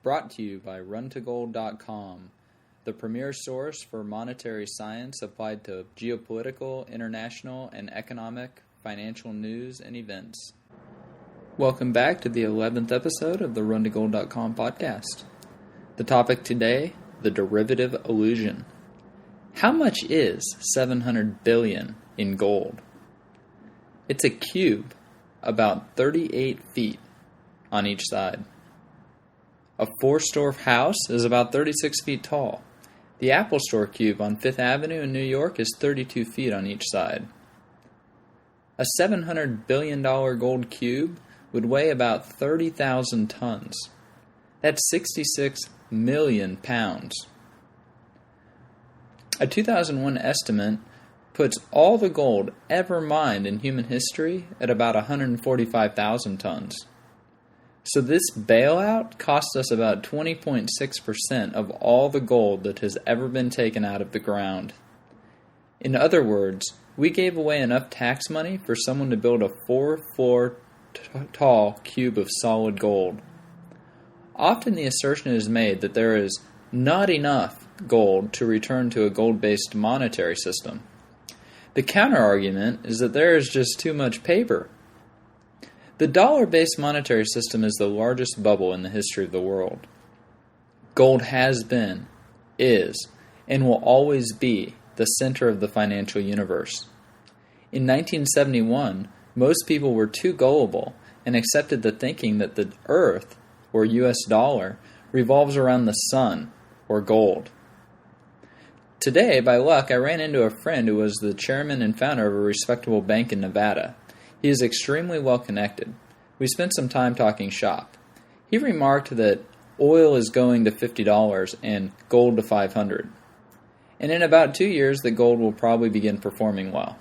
Brought to you by runtogold.com, the premier source for monetary science applied to geopolitical, international, and economic, financial news and events. Welcome back to the 11th episode of the runtogold.com podcast. The topic today, the derivative illusion. How much is 700 billion in gold? It's a cube, about 38 feet on each side. A four-store house is about 36 feet tall. The Apple Store cube on Fifth Avenue in New York is 32 feet on each side. A $700 billion gold cube would weigh about 30,000 tons. That's 66 million pounds. A 2001 estimate puts all the gold ever mined in human history at about 145,000 tons. So this bailout cost us about 20.6% of all the gold that has ever been taken out of the ground. In other words, we gave away enough tax money for someone to build a 4-floor tall cube of solid gold. Often the assertion is made that there is not enough gold to return to a gold-based monetary system. The counter-argument is that there is just too much paper. The dollar-based monetary system is the largest bubble in the history of the world. Gold has been, is, and will always be the center of the financial universe. In 1971, most people were too gullible and accepted the thinking that the Earth, or US dollar, revolves around the sun, or gold. Today, by luck, I ran into a friend who was the chairman and founder of a respectable bank in Nevada. He is extremely well connected. We spent some time talking shop. He remarked that oil is going to $50 and gold to $500. And in about 2 years, that gold will probably begin performing well.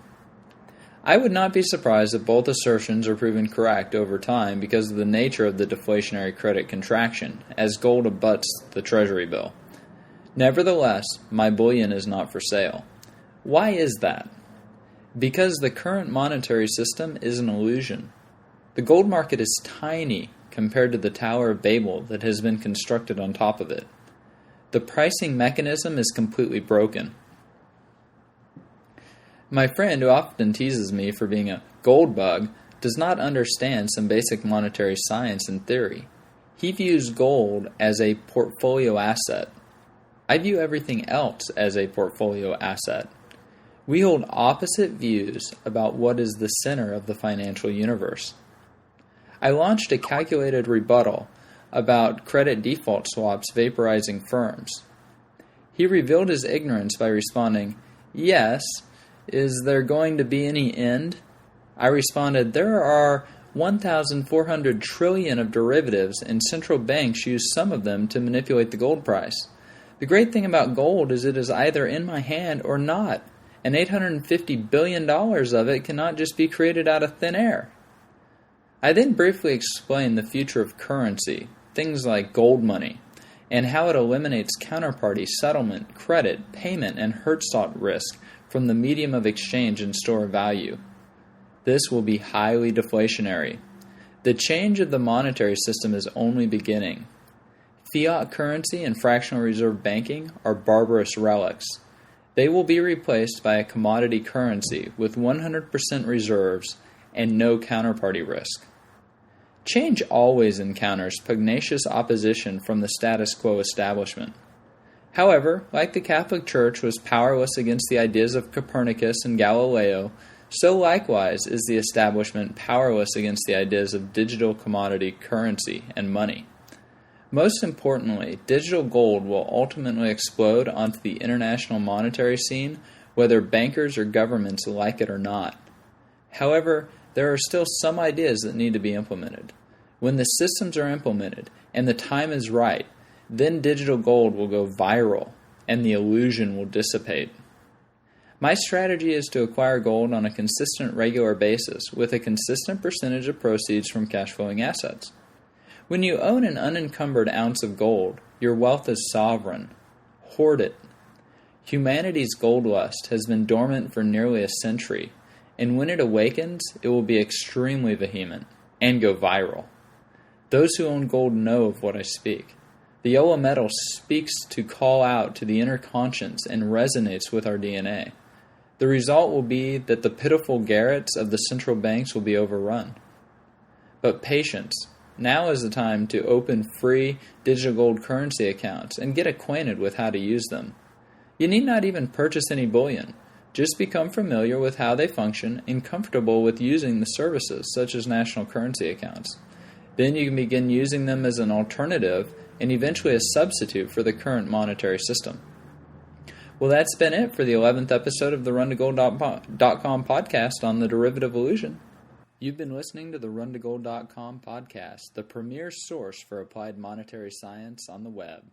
I would not be surprised if both assertions are proven correct over time because of the nature of the deflationary credit contraction, as gold abuts the Treasury bill. Nevertheless, my bullion is not for sale. Why is that? Because the current monetary system is an illusion. The gold market is tiny compared to the Tower of Babel that has been constructed on top of it. The pricing mechanism is completely broken. My friend, who often teases me for being a gold bug, does not understand some basic monetary science and theory. He views gold as a portfolio asset. I view everything else as a portfolio asset. We hold opposite views about what is the center of the financial universe. I launched a calculated rebuttal about credit default swaps vaporizing firms. He revealed his ignorance by responding, "Yes, is there going to be any end?" I responded, "There are 1,400 trillion of derivatives, and central banks use some of them to manipulate the gold price. The great thing about gold is it is either in my hand or not. And $850 billion of it cannot just be created out of thin air." I then briefly explained the future of currency, things like gold money, and how it eliminates counterparty, settlement, credit, payment, and Hertzog risk from the medium of exchange and store of value. This will be highly deflationary. The change of the monetary system is only beginning. Fiat currency and fractional reserve banking are barbarous relics. They will be replaced by a commodity currency with 100% reserves and no counterparty risk. Change always encounters pugnacious opposition from the status quo establishment. However, like the Catholic Church was powerless against the ideas of Copernicus and Galileo, so likewise is the establishment powerless against the ideas of digital commodity currency and money. Most importantly, digital gold will ultimately explode onto the international monetary scene, whether bankers or governments like it or not. However, there are still some ideas that need to be implemented. When the systems are implemented and the time is right, then digital gold will go viral and the illusion will dissipate. My strategy is to acquire gold on a consistent, regular basis with a consistent percentage of proceeds from cash flowing assets. When you own an unencumbered ounce of gold, your wealth is sovereign. Hoard it. Humanity's gold lust has been dormant for nearly a century, and when it awakens, it will be extremely vehement and go viral. Those who own gold know of what I speak. The yellow metal speaks to call out to the inner conscience and resonates with our DNA. The result will be that the pitiful garrets of the central banks will be overrun. But patience. Now is the time to open free digital gold currency accounts and get acquainted with how to use them. You need not even purchase any bullion. Just become familiar with how they function and comfortable with using the services such as national currency accounts. Then you can begin using them as an alternative and eventually a substitute for the current monetary system. Well, that's been it for the 11th episode of the RunToGold.com podcast on the derivative illusion. You've been listening to the RunToGold.com podcast, the premier source for applied monetary science on the web.